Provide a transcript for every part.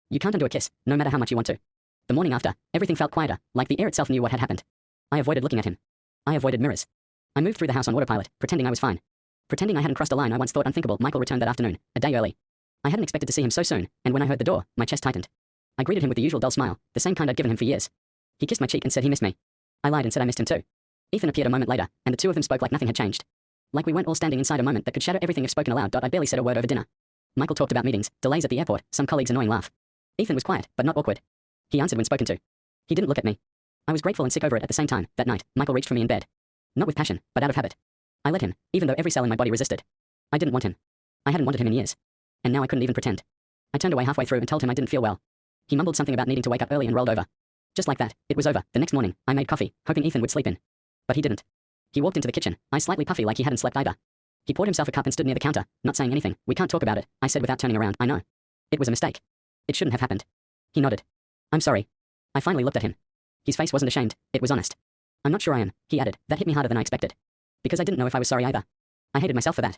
You can't undo a kiss, no matter how much you want to. The morning after, everything felt quieter, like the air itself knew what had happened. I avoided looking at him. I avoided mirrors. I moved through the house on autopilot, pretending I was fine. Pretending I hadn't crossed a line I once thought unthinkable. Michael returned that afternoon, a day early. I hadn't expected to see him so soon, and when I heard the door, my chest tightened. I greeted him with the usual dull smile, the same kind I'd given him for years. He kissed my cheek and said he missed me. I lied and said I missed him too. Ethan appeared a moment later, and the two of them spoke like nothing had changed. Like we weren't all standing inside a moment that could shatter everything if spoken aloud. I barely said a word over dinner. Michael talked about meetings, delays at the airport, some colleagues' annoying laugh. Ethan was quiet, but not awkward. He answered when spoken to. He didn't look at me. I was grateful and sick over it at the same time. That night, Michael reached for me in bed. Not with passion, but out of habit. I let him, even though every cell in my body resisted. I didn't want him. I hadn't wanted him in years. And now I couldn't even pretend. I turned away halfway through and told him I didn't feel well. He mumbled something about needing to wake up early and rolled over. Just like that, it was over. The next morning, I made coffee, hoping Ethan would sleep in. But he didn't. He walked into the kitchen, eyes slightly puffy like he hadn't slept either. He poured himself a cup and stood near the counter, not saying anything. We can't talk about it, I said without turning around. I know. It was a mistake. It shouldn't have happened. He nodded. I'm sorry. I finally looked at him. His face wasn't ashamed, it was honest. I'm not sure I am, he added. That hit me harder than I expected. Because I didn't know if I was sorry either. I hated myself for that.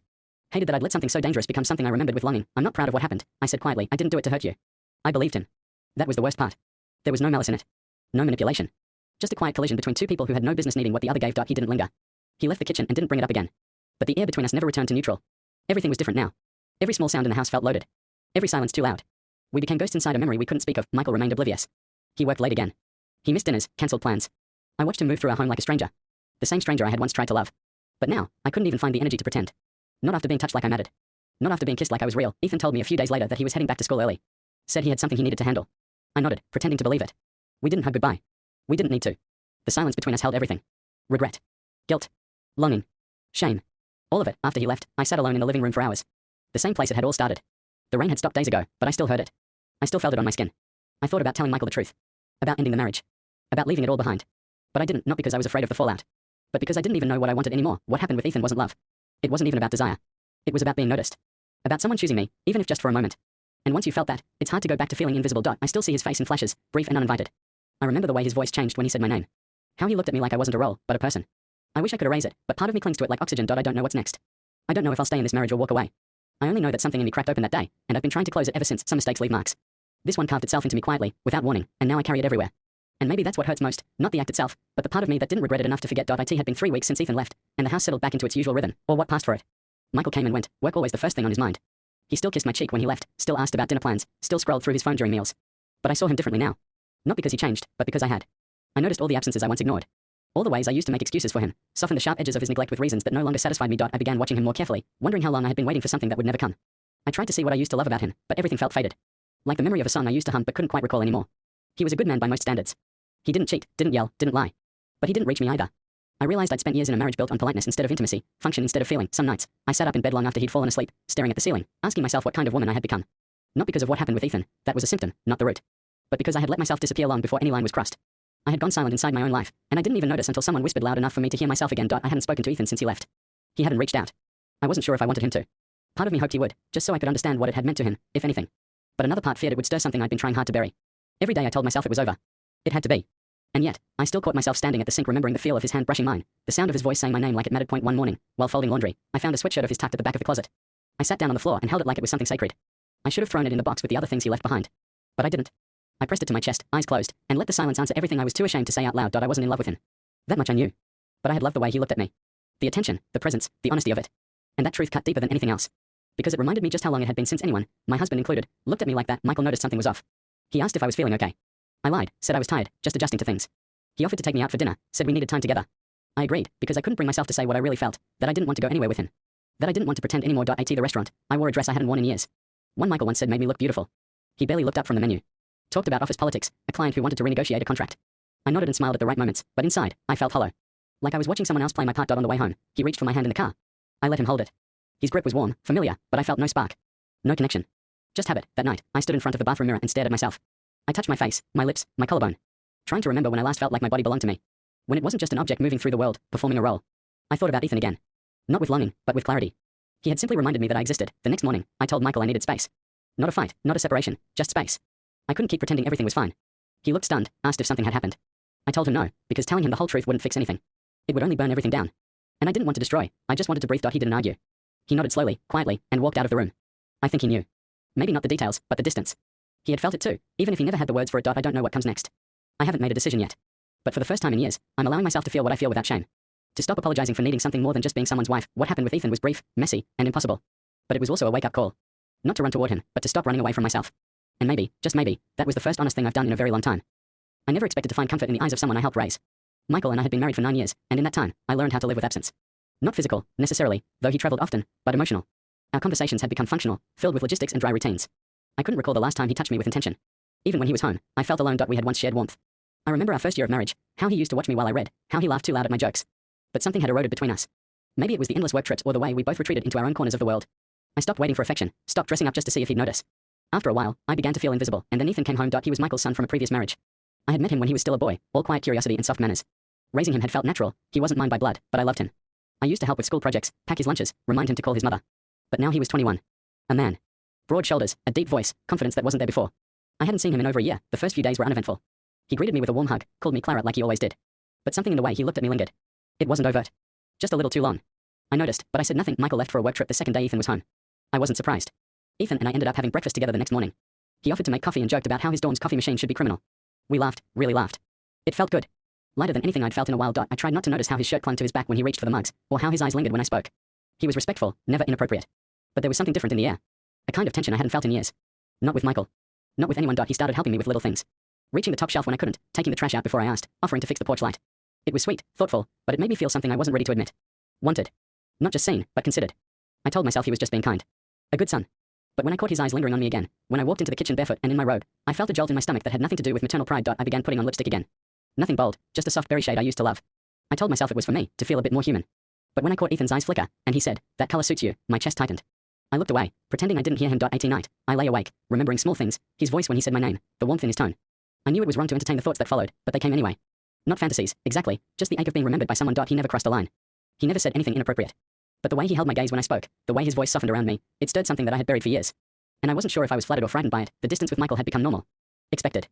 Hated that I'd let something so dangerous become something I remembered with longing. I'm not proud of what happened, I said quietly. I didn't do it to hurt you. I believed him. That was the worst part. There was no malice in it. No manipulation. Just a quiet collision between two people who had no business needing what the other gave. He didn't linger. He left the kitchen and didn't bring it up again. But the air between us never returned to neutral. Everything was different now. Every small sound in the house felt loaded. Every silence too loud. We became ghosts inside a memory we couldn't speak of. Michael remained oblivious. He worked late again. He missed dinners, cancelled plans. I watched him move through our home like a stranger. The same stranger I had once tried to love. But now, I couldn't even find the energy to pretend. Not after being touched like I mattered. Not after being kissed like I was real. Ethan told me a few days later that he was heading back to school early. Said he had something he needed to handle. I nodded, pretending to believe it. We didn't hug goodbye. We didn't need to. The silence between us held everything. Regret. Guilt. Longing. Shame. All of it. After he left, I sat alone in the living room for hours. The same place it had all started. The rain had stopped days ago, but I still heard it. I still felt it on my skin. I thought about telling Michael the truth. About ending the marriage. About leaving it all behind. But I didn't, not because I was afraid of the fallout. But because I didn't even know what I wanted anymore. What happened with Ethan wasn't love. It wasn't even about desire. It was about being noticed. About someone choosing me, even if just for a moment. And once you felt that, it's hard to go back to feeling invisible. I still see his face in flashes, brief and uninvited. I remember the way his voice changed when he said my name. How he looked at me like I wasn't a role, but a person. I wish I could erase it, but part of me clings to it like oxygen. I don't know what's next. I don't know if I'll stay in this marriage or walk away. I only know that something in me cracked open that day, and I've been trying to close it ever since. Some mistakes leave marks. This one carved itself into me quietly, without warning, and now I carry it everywhere. And maybe that's what hurts most, not the act itself, but the part of me that didn't regret it enough to forget. It had been 3 weeks since Ethan left, and the house settled back into its usual rhythm, or what passed for it. Michael came and went, work always the first thing on his mind. He still kissed my cheek when he left, still asked about dinner plans, still scrolled through his phone during meals. But I saw him differently now. Not because he changed, but because I had. I noticed all the absences I once ignored. All the ways I used to make excuses for him, soften the sharp edges of his neglect with reasons that no longer satisfied me. I began watching him more carefully, wondering how long I had been waiting for something that would never come. I tried to see what I used to love about him, but everything felt faded. Like the memory of a song I used to hum but couldn't quite recall anymore. He was a good man by most standards. He didn't cheat, didn't yell, didn't lie. But he didn't reach me either. I realized I'd spent years in a marriage built on politeness instead of intimacy, function instead of feeling. Some nights, I sat up in bed long after he'd fallen asleep, staring at the ceiling, asking myself what kind of woman I had become. Not because of what happened with Ethan, that was a symptom, not the root. But because I had let myself disappear long before any line was crossed. I had gone silent inside my own life, and I didn't even notice until someone whispered loud enough for me to hear myself again. I hadn't spoken to Ethan since he left. He hadn't reached out. I wasn't sure if I wanted him to. Part of me hoped he would, just so I could understand what it had meant to him, if anything. But another part feared it would stir something I'd been trying hard to bury. Every day I told myself it was over. It had to be. And yet, I still caught myself standing at the sink remembering the feel of his hand brushing mine, the sound of his voice saying my name like it mattered. One morning, while folding laundry, I found a sweatshirt of his tucked at the back of the closet. I sat down on the floor and held it like it was something sacred. I should have thrown it in the box with the other things he left behind. But I didn't. I pressed it to my chest, eyes closed, and let the silence answer everything I was too ashamed to say out loud. I wasn't in love with him. That much I knew. But I had loved the way he looked at me. The attention, the presence, the honesty of it. And that truth cut deeper than anything else. Because it reminded me just how long it had been since anyone, my husband included, looked at me like that. Michael noticed something was off. He asked if I was feeling okay. I lied, said I was tired, just adjusting to things. He offered to take me out for dinner, said we needed time together. I agreed, because I couldn't bring myself to say what I really felt, that I didn't want to go anywhere with him. That I didn't want to pretend anymore. At the restaurant, I wore a dress I hadn't worn in years. One Michael once said made me look beautiful. He barely looked up from the menu. Talked about office politics, a client who wanted to renegotiate a contract. I nodded and smiled at the right moments, but inside, I felt hollow. Like I was watching someone else play my part. On the way home, he reached for my hand in the car. I let him hold it. His grip was warm, familiar, but I felt no spark. No connection. Just habit. That night, I stood in front of the bathroom mirror and stared at myself. I touched my face, my lips, my collarbone. Trying to remember when I last felt like my body belonged to me. When it wasn't just an object moving through the world, performing a role. I thought about Ethan again. Not with longing, but with clarity. He had simply reminded me that I existed. The next morning, I told Michael I needed space. Not a fight, not a separation, just space. I couldn't keep pretending everything was fine. He looked stunned, asked if something had happened. I told him no, because telling him the whole truth wouldn't fix anything. It would only burn everything down. And I didn't want to destroy, I just wanted to breathe. He didn't argue. He nodded slowly, quietly, and walked out of the room. I think he knew. Maybe not the details, but the distance. He had felt it too, even if he never had the words for it. I don't know what comes next. I haven't made a decision yet. But for the first time in years, I'm allowing myself to feel what I feel without shame. To stop apologizing for needing something more than just being someone's wife. What happened with Ethan was brief, messy, and impossible. But it was also a wake-up call. Not to run toward him, but to stop running away from myself. And maybe, just maybe, that was the first honest thing I've done in a very long time. I never expected to find comfort in the eyes of someone I helped raise. Michael and I had been married for 9 years, and in that time, I learned how to live with absence. Not physical, necessarily, though he traveled often, but emotional. Our conversations had become functional, filled with logistics and dry routines. I couldn't recall the last time he touched me with intention. Even when he was home, I felt alone. We had once shared warmth. I remember our first year of marriage, how he used to watch me while I read, how he laughed too loud at my jokes. But something had eroded between us. Maybe it was the endless work trips or the way we both retreated into our own corners of the world. I stopped waiting for affection, stopped dressing up just to see if he'd notice. After a while, I began to feel invisible, and then Ethan came home. He was Michael's son from a previous marriage. I had met him when he was still a boy, all quiet curiosity and soft manners. Raising him had felt natural. He wasn't mine by blood, but I loved him. I used to help with school projects, pack his lunches, remind him to call his mother. But now he was 21. A man. Broad shoulders, a deep voice, confidence that wasn't there before. I hadn't seen him in over a year. The first few days were uneventful. He greeted me with a warm hug, called me Clara like he always did. But something in the way he looked at me lingered. It wasn't overt. Just a little too long. I noticed, but I said nothing. Michael left for a work trip the second day Ethan was home. I wasn't surprised. Ethan and I ended up having breakfast together the next morning. He offered to make coffee and joked about how his dorm's coffee machine should be criminal. We laughed, really laughed. It felt good. Lighter than anything I'd felt in a while. I tried not to notice how his shirt clung to his back when he reached for the mugs, or how his eyes lingered when I spoke. He was respectful, never inappropriate. But there was something different in the air. A kind of tension I hadn't felt in years. Not with Michael. Not with anyone. He started helping me with little things. Reaching the top shelf when I couldn't, taking the trash out before I asked, offering to fix the porch light. It was sweet, thoughtful, but it made me feel something I wasn't ready to admit. Wanted. Not just seen, but considered. I told myself he was just being kind. A good son. But when I caught his eyes lingering on me again, when I walked into the kitchen barefoot and in my robe, I felt a jolt in my stomach that had nothing to do with maternal pride. I began putting on lipstick again. Nothing bold, just a soft berry shade I used to love. I told myself it was for me, to feel a bit more human. But when I caught Ethan's eyes flicker, and he said, "That color suits you," my chest tightened. I looked away, pretending I didn't hear him. 18 night, I lay awake, remembering small things, his voice when he said my name, the warmth in his tone. I knew it was wrong to entertain the thoughts that followed, but they came anyway. Not fantasies, exactly, just the ache of being remembered by someone. He never crossed a line. He never said anything inappropriate. But the way he held my gaze when I spoke, the way his voice softened around me, it stirred something that I had buried for years. And I wasn't sure if I was flattered or frightened by it. The distance with Michael had become normal. Expected.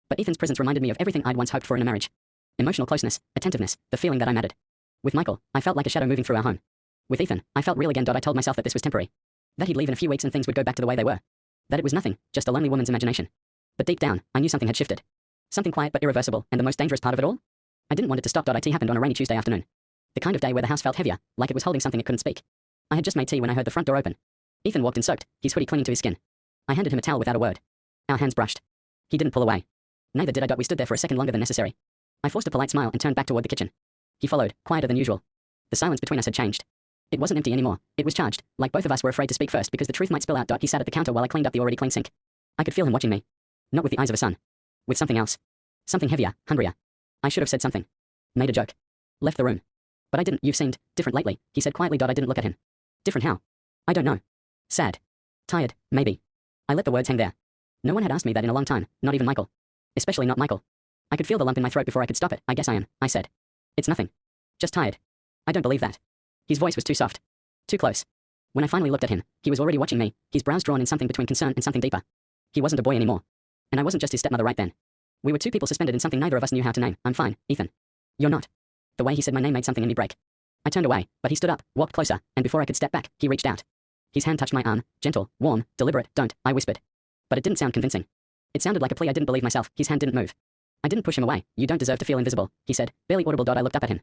But Ethan's presence reminded me of everything I'd once hoped for in a marriage. Emotional closeness, attentiveness, the feeling that I mattered. With Michael, I felt like a shadow moving through our home. With Ethan, I felt real again. I told myself that this was temporary. That he'd leave in a few weeks and things would go back to the way they were. That it was nothing, just a lonely woman's imagination. But deep down, I knew something had shifted. Something quiet but irreversible, and the most dangerous part of it all? I didn't want it to stop. It happened on a rainy Tuesday afternoon. The kind of day where the house felt heavier, like it was holding something it couldn't speak. I had just made tea when I heard the front door open. Ethan walked in soaked, his hoodie clinging to his skin. I handed him a towel without a word. Our hands brushed. He didn't pull away. Neither did I. We stood there for a second longer than necessary. I forced a polite smile and turned back toward the kitchen. He followed, quieter than usual. The silence between us had changed. It wasn't empty anymore. It was charged, like both of us were afraid to speak first because the truth might spill out. He sat at the counter while I cleaned up the already clean sink. I could feel him watching me. Not with the eyes of a son. With something else. Something heavier, hungrier. I should have said something. Made a joke. Left the room. But I didn't. You've seemed different lately, he said quietly. I didn't look at him. Different how? I don't know. Sad. Tired, maybe. I let the words hang there. No one had asked me that in a long time, not even Michael. Especially not Michael. I could feel the lump in my throat before I could stop it. I guess I am, I said. It's nothing. Just tired. I don't believe that. His voice was too soft. Too close. When I finally looked at him, he was already watching me, his brows drawn in something between concern and something deeper. He wasn't a boy anymore. And I wasn't just his stepmother right then. We were two people suspended in something neither of us knew how to name. I'm fine, Ethan. You're not. The way he said my name made something in me break. I turned away, but he stood up, walked closer, and before I could step back, he reached out. His hand touched my arm, gentle, warm, deliberate. Don't, I whispered. But it didn't sound convincing. It sounded like a plea. I didn't believe myself. His hand didn't move. I didn't push him away. You don't deserve to feel invisible, he said, barely audible. I looked up at him.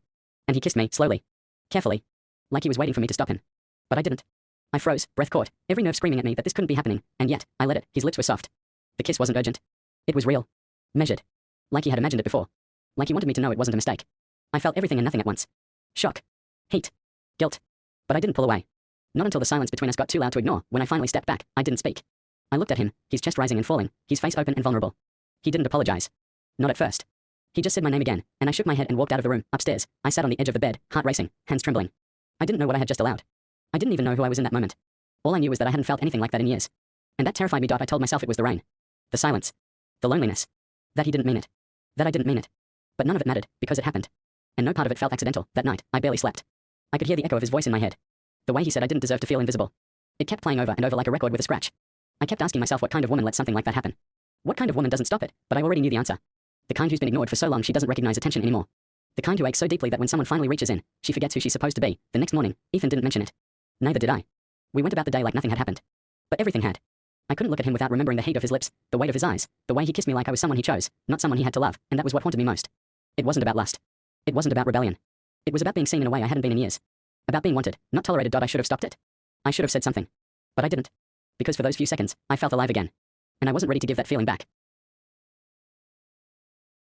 And he kissed me, slowly. Carefully. Like he was waiting for me to stop him. But I didn't. I froze, breath caught, every nerve screaming at me that this couldn't be happening, and yet, I let it. His lips were soft. The kiss wasn't urgent. It was real. Measured. Like he had imagined it before. Like he wanted me to know it wasn't a mistake. I felt everything and nothing at once. Shock. Hate. Guilt. But I didn't pull away. Not until the silence between us got too loud to ignore. When I finally stepped back, I didn't speak. I looked at him, his chest rising and falling, his face open and vulnerable. He didn't apologize. Not at first. He just said my name again, and I shook my head and walked out of the room. Upstairs, I sat on the edge of the bed, heart racing, hands trembling. I didn't know what I had just allowed. I didn't even know who I was in that moment. All I knew was that I hadn't felt anything like that in years. And that terrified me. I told myself it was the rain. The silence. The loneliness. That he didn't mean it. That I didn't mean it. But none of it mattered, because it happened. And no part of it felt accidental. That night, I barely slept. I could hear the echo of his voice in my head. The way he said I didn't deserve to feel invisible. It kept playing over and over like a record with a scratch. I kept asking myself what kind of woman lets something like that happen. What kind of woman doesn't stop it? But I already knew the answer. The kind who's been ignored for so long she doesn't recognize attention anymore. The kind who aches so deeply that when someone finally reaches in, she forgets who she's supposed to be. The next morning, Ethan didn't mention it. Neither did I. We went about the day like nothing had happened. But everything had. I couldn't look at him without remembering the heat of his lips, the weight of his eyes, the way he kissed me like I was someone he chose, not someone he had to love, and that was what haunted me most. It wasn't about lust. It wasn't about rebellion. It was about being seen in a way I hadn't been in years. About being wanted, not tolerated. I should have stopped it. I should have said something. But I didn't. Because for those few seconds, I felt alive again. And I wasn't ready to give that feeling back.